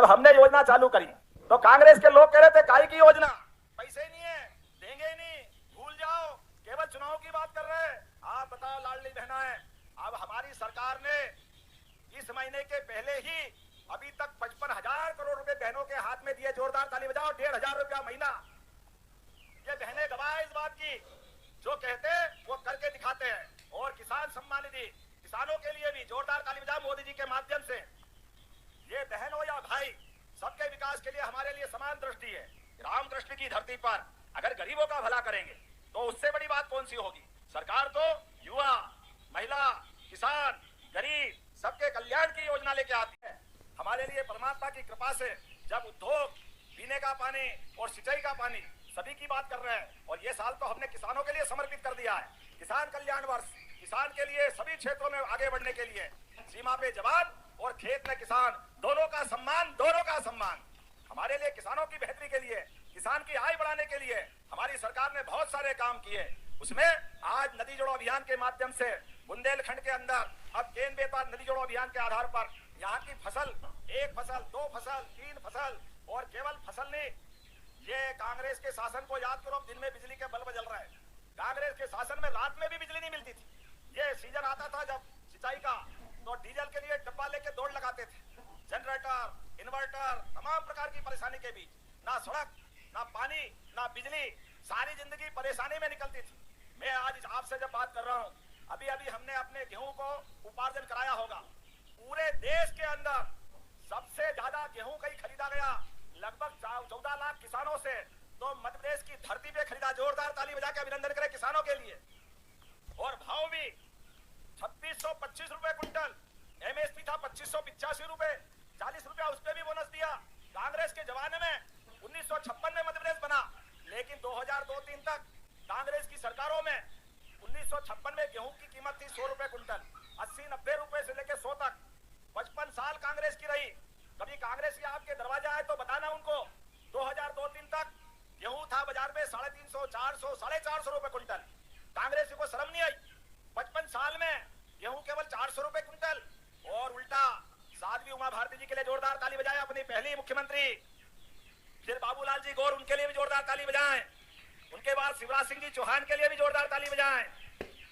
जब हमने योजना चालू करी तो कांग्रेस के लोग कह रहे थे काई की योजना, पैसे नहीं है, देंगे ही नहीं, भूल जाओ, केवल चुनाव की बात कर रहे हैं। आप बताओ लाडली बहनाएं, अब हमारी सरकार ने इस महीने के पहले ही अभी तक 55,000 करोड़ रुपए बहनों के हाथ में दिए। जोरदार ताली बजाओ। 1,500 रुपया महीना। ये बहनें गवाह इस बात की, जो कहते वो करके दिखाते हैं। और किसान सम्मान निधि, किसानों के लिए भी जोरदार ताली बजाओ। मोदी जी के माध्यम से ये बहन हो या भाई, सबके विकास के लिए हमारे लिए समान दृष्टि है। राम कृष्ण की धरती पर अगर गरीबों का भला करेंगे तो उससे बड़ी बात कौन सी होगी। सरकार तो युवा, महिला, किसान, गरीब सबके कल्याण की योजना लेके आती है। हमारे लिए परमात्मा की कृपा से जब उद्योग, पीने का पानी और सिंचाई का पानी सभी की बात कर रहे हैं, और ये साल तो हमने किसानों के लिए समर्पित कर दिया है। किसान कल्याण वर्ष, किसान के लिए सभी क्षेत्रों में आगे बढ़ने के लिए, सीमा पे जवान और खेत में किसान, दोनों का सम्मान, दोनों का सम्मान। हमारे लिए किसानों की बेहतरी के लिए, किसान की आय बढ़ाने के लिए हमारी सरकार ने बहुत सारे काम किए। उसमें आज नदी जोड़ो अभियान के माध्यम से बुंदेलखंड के अंदर अब केन बेतार नदी जोड़ो अभियान के आधार पर यहाँ की फसल, 1 फसल, 2 फसल, 3 फसल, और केवल फसल नहीं, ये कांग्रेस के शासन को याद करो, दिन में बिजली के बल्ब जल रहे हैं। कांग्रेस के शासन में रात में भी बिजली नहीं मिलती थी। ये सीजन आता था जब सिंचाई का, तो डीजल के लिए डब्बा लेके दौड़ लगाते थे। जनरेटर, इन्वर्टर, तमाम प्रकार की परेशानी के बीच ना सड़क, ना पानी, ना बिजली, सारी जिंदगी परेशानी में निकलती थी। मैं आज आपसे जब बात कर रहा हूँ, अभी अभी हमने अपने गेहूं को उपार्जन कराया होगा। पूरे देश के अंदर सबसे ज्यादा गेहूं कहीं खरीदा गया, लगभग 14 लाख किसानों से, तो मध्य प्रदेश की धरती पे खरीदा। जोरदार ताली बजा के अभिनंदन करें किसानों के लिए। और भाव भी 2625 रुपए क्विंटल, एमएसपी था 2585 रुपए, 40 रुपया उस पर भी बोनस दिया। कांग्रेस के जमाने में 1956 में मध्य प्रदेश बना, लेकिन 2002-3 तक कांग्रेस की सरकारों में 1956 में गेहूं की कीमत थी 100 रुपए क्विंटल, 80-90 रुपए से लेकर 100 तक। 55 साल कांग्रेस की रही। कभी कांग्रेस के आपके दरवाजा आए तो बताना उनको। 2002-3 तक गेहूं था बाजार में 350, 400, 450 रुपए क्विंटल। कांग्रेस को शर्म नहीं आई। 55 साल में गेहूं केवल 400 रुपए क्विंटल। और उल्टा साध्वी उमा भारती जी के लिए जोरदार ताली बजाएं, अपनी पहली मुख्यमंत्री। फिर बाबूलाल जी गौर, उनके लिए भी जोरदार ताली बजाएं। उनके बाद शिवराज सिंह जी चौहान के लिए भी जोरदार ताली बजाएं।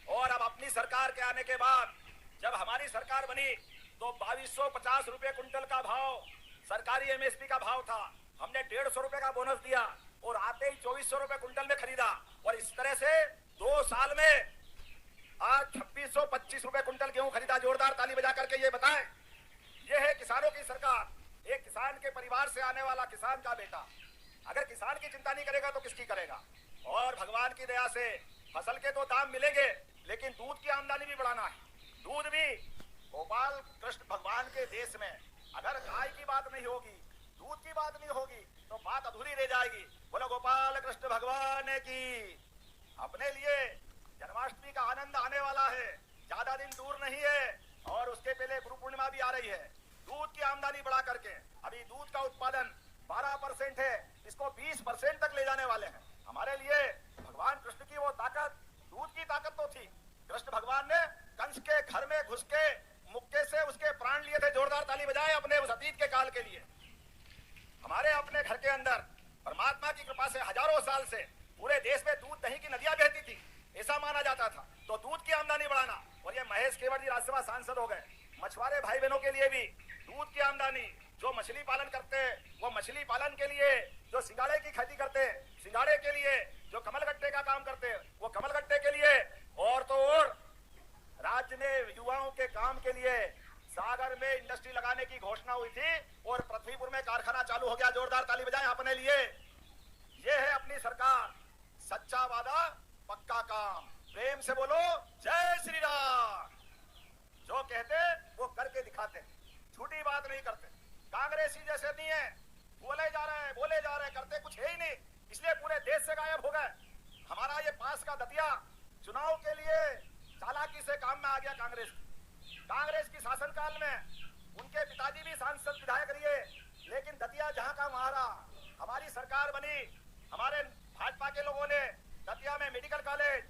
और अब अपनी सरकार के आने के बाद जब हमारी सरकार बनी तो 2250 रुपए क्विंटल का भाव सरकारी एमएसपी का भाव था। हमने 150 रुपए का बोनस दिया और आते ही 2400 रुपए क्विंटल में खरीदा। और इस तरह से 2 साल में आज 2625 रुपए क्विंटल गेहूं खरीदा। जोरदार ताली बजा करके ये बताएं, ये है किसानों की सरकार। एक किसान के परिवार से आने वाला किसान का बेटा अगर किसान की चिंता नहीं करेगा तो किसकी करेगा। और भगवान की दया से फसल के तो दाम मिलेंगे, लेकिन दूध की आमदनी भी बढ़ाना है। दूध भी गोपाल कृष्ण भगवान के देश में अगर गाय की बात नहीं होगी, दूध की बात नहीं होगी, तो बात अधूरी रह जाएगी। बोलो गोपाल कृष्ण भगवान की। अपने लिए जन्माष्टमी का आनंद आने वाला है, ज्यादा दिन दूर नहीं है। और उसके पहले गुरु पूर्णिमा भी आ रही है। दूध की आमदनी बढ़ा करके अभी दूध का उत्पादन 12% है, इसको 20% तक ले जाने वाले हैं। हमारे लिए भगवान कृष्ण की वो ताकत, दूध की ताकत तो थी। कृष्ण भगवान ने कंस के घर में घुस के मुक्के से उसके प्राण लिए थे। जोरदार ताली बजाएं अपने उस अतीत के काल के लिए। हमारे अपने घर के अंदर परमात्मा की कृपा से हजारों साल से पूरे देश में दूध दही की नदियां बहती थी, ऐसा माना जाता था। तो दूध की आमदनी बढ़ाना। और ये महेश केवट जी राज्यसभा सांसद हो गए। मछुआरे भाई बहनों के लिए भी दूध की आमदनी, जो मछली पालन करते हैं वो मछली पालन के लिए, जो सिंगाड़े की खेती करते हैं सिंगाड़े के लिए, जो कमलगट्टे का काम करते हैं वो कमलगट्टे के लिए। और तो और राज्य में युवाओं के काम के लिए सागर में इंडस्ट्री लगाने की घोषणा हुई थी और पृथ्वीपुर में कारखाना चालू हो गया। जोरदार ताली बजाएं अपने लिए। ये है अपनी सरकार, सच्चा वादा पक्का काम। प्रेम से बोलो जय श्री राम। जो कहते वो करके दिखाते, झूठी बात नहीं करते। कांग्रेसी जैसे नहीं है, बोले जा रहे करते कुछ है ही नहीं, इसलिए पूरे देश से गायब हो गए। हमारा ये पास का दतिया चुनाव के लिए चालाकी से काम में आ गया। कांग्रेस की शासनकाल में उनके पिताजी भी सांसद विधायक रहे, लेकिन दतिया जहां का महारा। हमारी सरकार बनी, हमारे भाजपा के लोगों ने दतिया में medical college,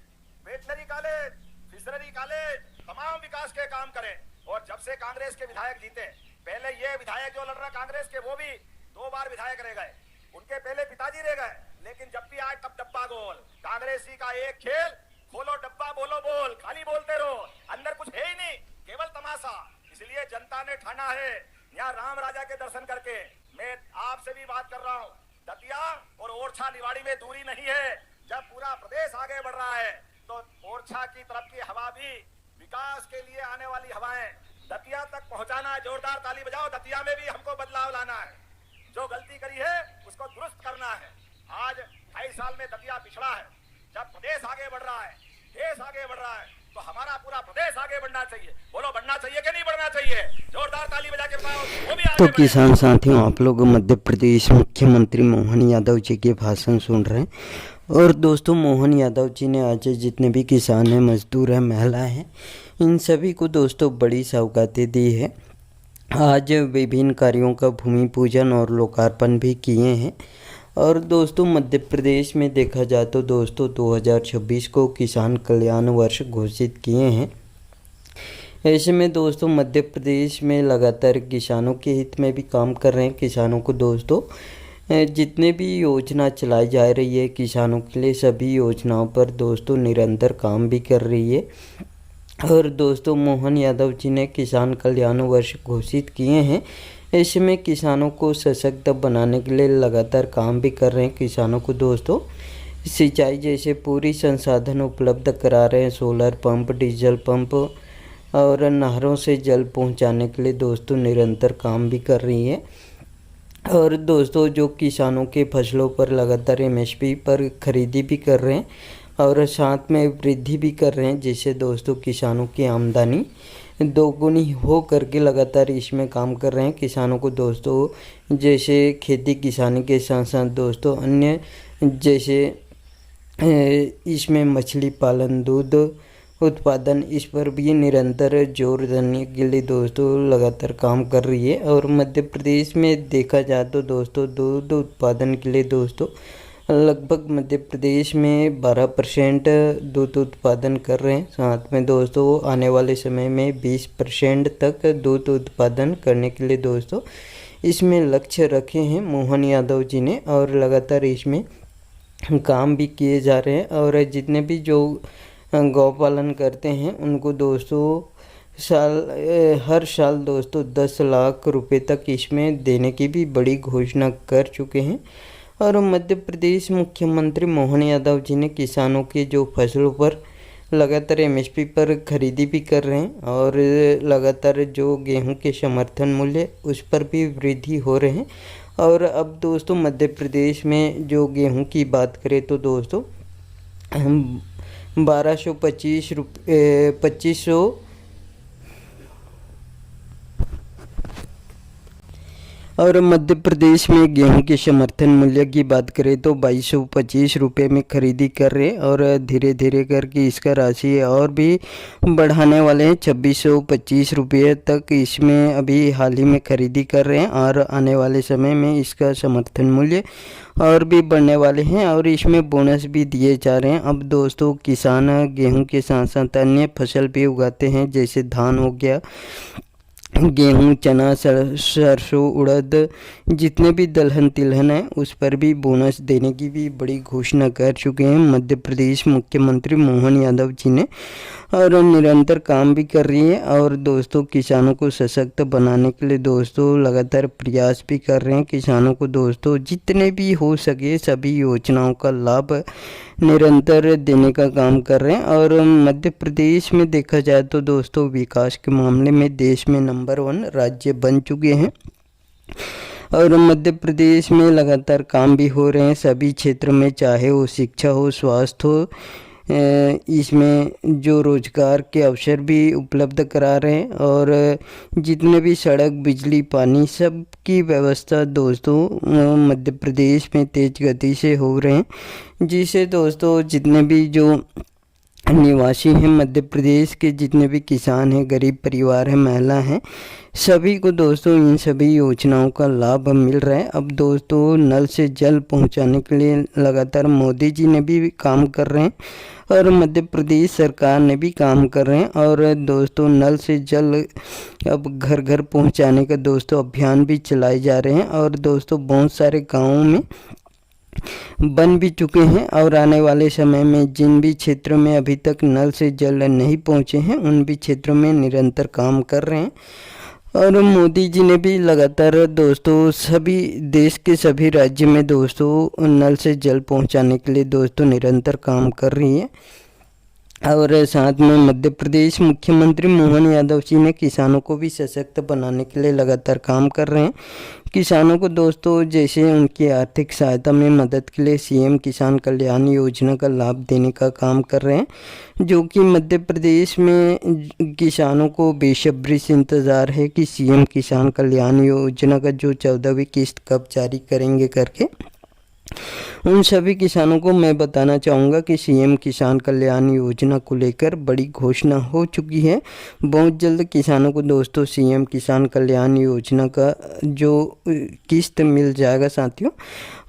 veterinary college, fishery college, तमाम विकास के काम करे। और जब से कांग्रेस के विधायक जीते, पहले ये विधायक जो लड़ रहे कांग्रेस के वो भी 2 बार विधायक रह गए, उनके पहले पिताजी रह गए, लेकिन जब भी आए तब डब्बा गोल। कांग्रेसी का एक खेल, खोलो डब्बा बोलो बोल, खाली बोलते रहो, अंदर कुछ है ही नहीं, केवल तमाशा। इसलिए जनता ने ठाना है यहाँ राम राजा के दर्शन करके। मैं आपसे भी बात कर रहा हूँ, दतिया और ओरछा निवाड़ी में दूरी नहीं है। जब पूरा प्रदेश आगे बढ़ रहा है तो ओरछा की तरफ की हवा भी विकास के लिए आने वाली हवाएं दतिया तक पहुंचाना है। जोरदार ताली बजाओ, दतिया में भी हमको बदलाव लाना है, जो गलती करी है उसको दुरुस्त करना है। आज 2.5 साल में दतिया पिछड़ा है। जब प्रदेश आगे बढ़ रहा है, देश आगे बढ़ रहा है, तो हमारा पूरा प्रदेश आगे बढ़ना चाहिए। बोलो बढ़ना चाहिए कि नहीं बढ़ना चाहिए? जोरदार ताली बजा के बताओ, वो भी आगे तो किसान साथियों, आप लोग मध्य प्रदेश मुख्यमंत्री मोहन यादव जी के भाषण सुन रहे हैं। और दोस्तों, मोहन यादव जी ने आज जितने भी किसान हैं, मजदूर हैं, महिलाएं हैं, इन सभी को दोस्तों बड़ी सौगातें दी है। आज विभिन्न कार्यों का भूमि पूजन और लोकार्पण भी किए हैं। और दोस्तों, मध्य प्रदेश में देखा जाए तो दोस्तों 2026 को किसान कल्याण वर्ष घोषित किए हैं। ऐसे में दोस्तों मध्य प्रदेश में लगातार किसानों के हित में भी काम कर रहे हैं। किसानों को दोस्तों जितने भी योजना चलाई जा रही है किसानों के लिए, सभी योजनाओं पर दोस्तों निरंतर काम भी कर रही है। और दोस्तों मोहन यादव जी ने किसान कल्याण वर्ष घोषित किए हैं। ऐसे में किसानों को सशक्त बनाने के लिए लगातार काम भी कर रहे हैं। किसानों को दोस्तों सिंचाई जैसे पूरी संसाधन उपलब्ध करा रहे हैं। सोलर पंप, डीजल पंप और नहरों से जल पहुंचाने के लिए दोस्तों निरंतर काम भी कर रही है। और दोस्तों जो किसानों के फसलों पर लगातार एमएसपी पर खरीदी भी कर रहे हैं और साथ में वृद्धि भी कर रहे हैं, जिससे दोस्तों किसानों की आमदनी दोगुनी हो करके लगातार इसमें काम कर रहे हैं। किसानों को दोस्तों जैसे खेती किसानी के साथ साथ दोस्तों अन्य जैसे इसमें मछली पालन, दूध उत्पादन, इस पर भी निरंतर जोर देने के लिए दोस्तों लगातार काम कर रही है। और मध्य प्रदेश में देखा जाए तो दोस्तों दूध उत्पादन के लिए दोस्तों लगभग मध्य प्रदेश में 12% दूध उत्पादन कर रहे हैं। साथ में दोस्तों आने वाले समय में 20% तक दूध उत्पादन करने के लिए दोस्तों इसमें लक्ष्य रखे हैं मोहन यादव जी ने। और लगातार इसमें काम भी किए जा रहे हैं। और जितने भी जो गौ पालन करते हैं उनको दोस्तों हर साल दोस्तों 10 लाख रुपए तक इसमें देने की भी बड़ी घोषणा कर चुके हैं। और मध्य प्रदेश मुख्यमंत्री मोहन यादव जी ने किसानों के जो फसलों पर लगातार एमएसपी पर खरीदी भी कर रहे हैं और लगातार जो गेहूं के समर्थन मूल्य उस पर भी वृद्धि हो रहे हैं। और अब दोस्तों मध्य प्रदेश में जो गेहूं की बात करें तो दोस्तों 2500 और मध्य प्रदेश में गेहूं के समर्थन मूल्य की बात करें तो 2225 रुपये में खरीदी कर रहे हैं। और धीरे धीरे करके इसका राशि और भी बढ़ाने वाले हैं। 2625 रुपये तक इसमें अभी हाल ही में खरीदी कर रहे हैं और आने वाले समय में इसका समर्थन मूल्य और भी बढ़ने वाले हैं। और इसमें बोनस भी दिए जा रहे हैं। अब दोस्तों किसान गेहूं के साथ साथ अन्य फसल भी उगाते हैं, जैसे धान हो गया, गेहूं, चना, सरसों, उड़द, जितने भी दलहन तिलहन है उस पर भी बोनस देने की भी बड़ी घोषणा कर चुके हैं मध्य प्रदेश मुख्यमंत्री मोहन यादव जी ने। और निरंतर काम भी कर रही है। और दोस्तों किसानों को सशक्त बनाने के लिए दोस्तों लगातार प्रयास भी कर रहे हैं। किसानों को दोस्तों जितने भी हो सके सभी योजनाओं का लाभ निरंतर देने का काम कर रहे हैं। और मध्य प्रदेश में देखा जाए तो दोस्तों विकास के मामले में देश में नंबर 1 राज्य बन चुके हैं। और मध्य प्रदेश में लगातार काम भी हो रहे हैं सभी क्षेत्र में, चाहे वो शिक्षा हो, स्वास्थ्य हो, इसमें जो रोजगार के अवसर भी उपलब्ध करा रहे हैं। और जितने भी सड़क, बिजली, पानी, सब की व्यवस्था दोस्तों मध्य प्रदेश में तेज गति से हो रहे हैं, जिससे दोस्तों जितने भी जो निवासी हैं, मध्य प्रदेश के जितने भी किसान हैं, गरीब परिवार हैं, महिला हैं, सभी को दोस्तों इन सभी योजनाओं का लाभ मिल रहा है। अब दोस्तों नल से जल पहुंचाने के लिए लगातार मोदी जी ने भी काम कर रहे हैं और मध्य प्रदेश सरकार ने भी काम कर रहे हैं। और दोस्तों नल से जल अब घर घर पहुंचाने का दोस्तों अभियान भी चलाए जा रहे हैं और दोस्तों बहुत सारे गाँवों में बन भी चुके हैं और आने वाले समय में जिन भी क्षेत्रों में अभी तक नल से जल नहीं पहुंचे हैं उन भी क्षेत्रों में निरंतर काम कर रहे हैं। और मोदी जी ने भी लगातार दोस्तों सभी देश के सभी राज्य में दोस्तों नल से जल पहुंचाने के लिए दोस्तों निरंतर काम कर रही है। और साथ में मध्य प्रदेश मुख्यमंत्री मोहन यादव जी ने किसानों को भी सशक्त बनाने के लिए लगातार काम कर रहे हैं। किसानों को दोस्तों जैसे उनकी आर्थिक सहायता में मदद के लिए सीएम किसान कल्याण योजना का लाभ देने का काम कर रहे हैं, जो कि मध्य प्रदेश में किसानों को बेसब्री से इंतज़ार है कि सीएम किसान कल्याण योजना का जो 14वीं किस्त कब जारी करेंगे करके। उन सभी किसानों को मैं बताना चाहूँगा कि सीएम किसान कल्याण योजना को लेकर बड़ी घोषणा हो चुकी है। बहुत जल्द किसानों को दोस्तों सीएम किसान कल्याण योजना का जो किस्त मिल जाएगा साथियों।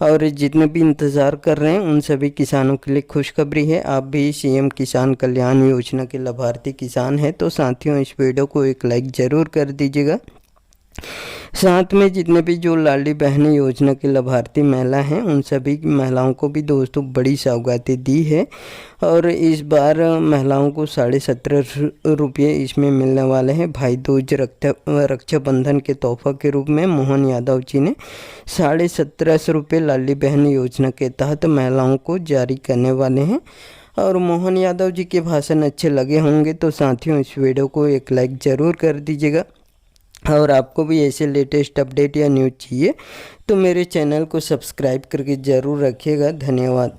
और जितने भी इंतज़ार कर रहे हैं उन सभी किसानों के लिए खुशखबरी है। आप भी सीएम किसान कल्याण योजना के लाभार्थी किसान हैं तो साथियों इस वीडियो को एक लाइक ज़रूर कर दीजिएगा। साथ में जितने भी जो लाडली बहन योजना के लाभार्थी महिला हैं उन सभी महिलाओं को भी दोस्तों बड़ी सौगातें दी है और इस बार महिलाओं को 17.5 रुपये इसमें मिलने वाले हैं। भाई दूज रक्षाबंधन के तोहफा के रूप में मोहन यादव जी ने 17.5 रुपये लाडली बहन योजना के तहत महिलाओं को जारी करने वाले हैं। और मोहन यादव जी के भाषण अच्छे लगे होंगे तो साथियों इस वीडियो को एक लाइक ज़रूर कर दीजिएगा। और आपको भी ऐसे लेटेस्ट अपडेट या न्यूज़ चाहिए तो मेरे चैनल को सब्सक्राइब करके ज़रूर रखिएगा। धन्यवाद।